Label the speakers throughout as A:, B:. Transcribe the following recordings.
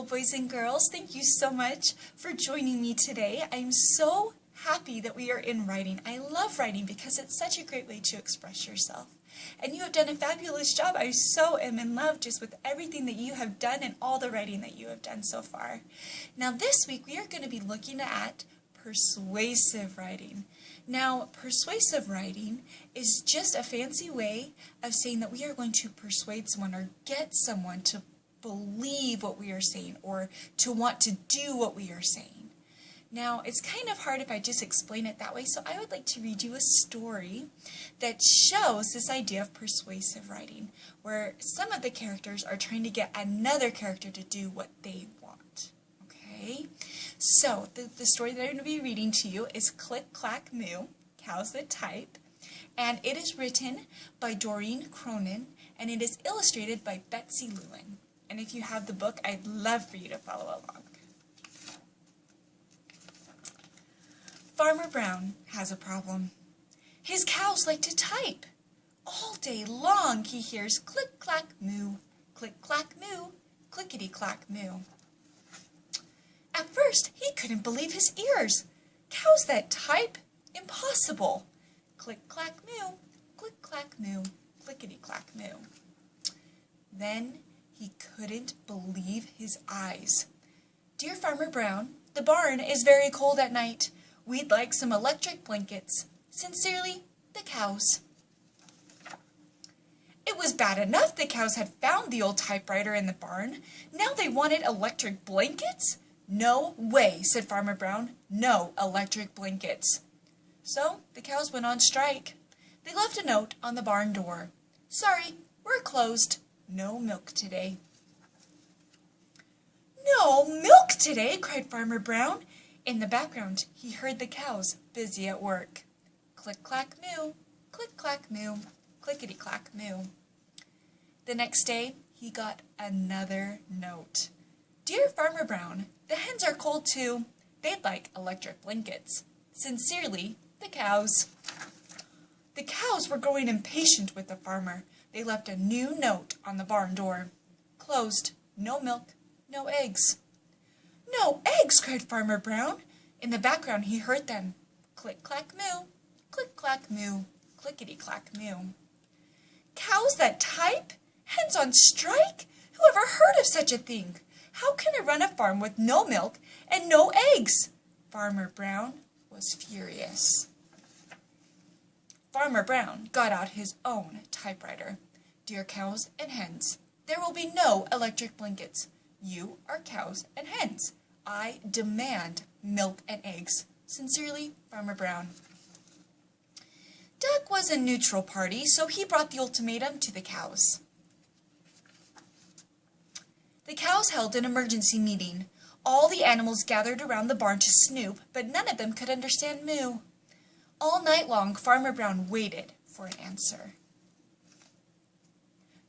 A: Hello, boys and girls. Thank you so much for joining me today. I'm so happy that we are in writing. I love writing because it's such a great way to express yourself. And you have done a fabulous job. I so am in love just with everything that you have done and all the writing that you have done so far. Now this week we are going to be looking at persuasive writing. Now, persuasive writing is just a fancy way of saying that we are going to persuade someone or get someone to believe what we are saying or to want to do what we are saying. Now, it's kind of hard if I just explain it that way, so I would like to read you a story that shows this idea of persuasive writing, where some of the characters are trying to get another character to do what they want. Okay? So, the story that I'm going to be reading to you is Click, Clack, Moo, Cows That Type, and it is written by Doreen Cronin, and it is illustrated by Betsy Lewin. And if you have the book, I'd love for you to follow along. Farmer Brown has a problem. His cows like to type. All day long he hears click, clack, moo, click, clack, moo, clickety, clack, moo. At first, he couldn't believe his ears. Cows that type? Impossible. Click, clack, moo, click, clack, moo, clickety, clack, moo. Then he couldn't believe his eyes. Dear Farmer Brown, the barn is very cold at night. We'd like some electric blankets. Sincerely, the cows. It was bad enough the cows had found the old typewriter in the barn. Now they wanted electric blankets? No way, said Farmer Brown. No electric blankets. So the cows went on strike. They left a note on the barn door. Sorry, we're closed. No milk today. No milk today, cried Farmer Brown. In the background, he heard the cows busy at work. Click, clack, moo, click, clack, moo, clickety, clack, moo. The next day, he got another note. Dear Farmer Brown, the hens are cold too. They'd like electric blankets. Sincerely, the cows. The cows were growing impatient with the farmer. They left a new note on the barn door. Closed. No milk. No eggs. No eggs, cried Farmer Brown. In the background he heard them. Click, clack, moo. Click, clack, moo. Clickety, clack, moo. Cows that type? Hens on strike? Who ever heard of such a thing? How can I run a farm with no milk and no eggs? Farmer Brown was furious. Farmer Brown got out his own typewriter. Dear cows and hens, there will be no electric blankets. You are cows and hens. I demand milk and eggs. Sincerely, Farmer Brown. Duck was a neutral party, so he brought the ultimatum to the cows. The cows held an emergency meeting. All the animals gathered around the barn to snoop, but none of them could understand moo. All night long, Farmer Brown waited for an answer.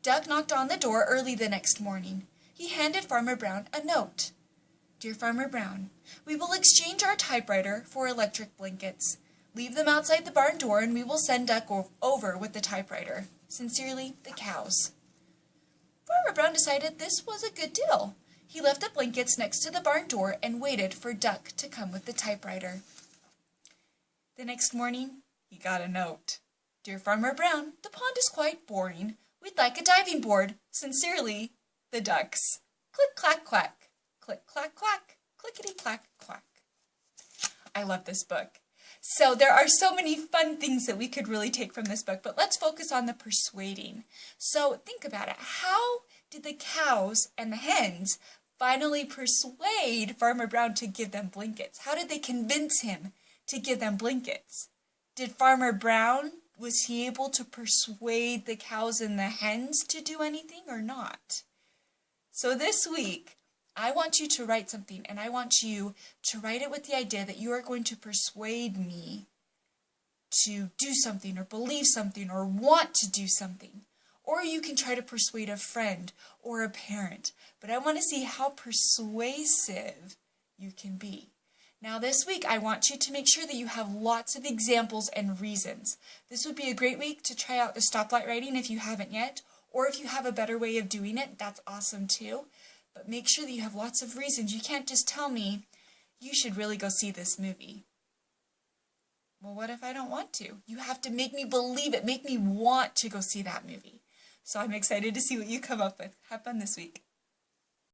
A: Duck knocked on the door early the next morning. He handed Farmer Brown a note. Dear Farmer Brown, we will exchange our typewriter for electric blankets. Leave them outside the barn door and we will send Duck over with the typewriter. Sincerely, the cows. Farmer Brown decided this was a good deal. He left the blankets next to the barn door and waited for Duck to come with the typewriter. The next morning, he got a note. Dear Farmer Brown, the pond is quite boring. We'd like a diving board. Sincerely, the ducks. Click, clack, quack. Click, clack, quack. Clickety, clack, quack. I love this book. So there are so many fun things that we could really take from this book, but let's focus on the persuading. So think about it. How did the cows and the hens finally persuade Farmer Brown to give them blankets? How did they convince him to give them blankets? Did Farmer Brown, was he able to persuade the cows and the hens to do anything or not? So this week, I want you to write something, and I want you to write it with the idea that you are going to persuade me to do something or believe something or want to do something. Or you can try to persuade a friend or a parent. But I want to see how persuasive you can be. Now this week, I want you to make sure that you have lots of examples and reasons. This would be a great week to try out the stoplight writing if you haven't yet, or if you have a better way of doing it, that's awesome too. But make sure that you have lots of reasons. You can't just tell me, you should really go see this movie. Well, what if I don't want to? You have to make me believe it, make me want to go see that movie. So I'm excited to see what you come up with. Have fun this week.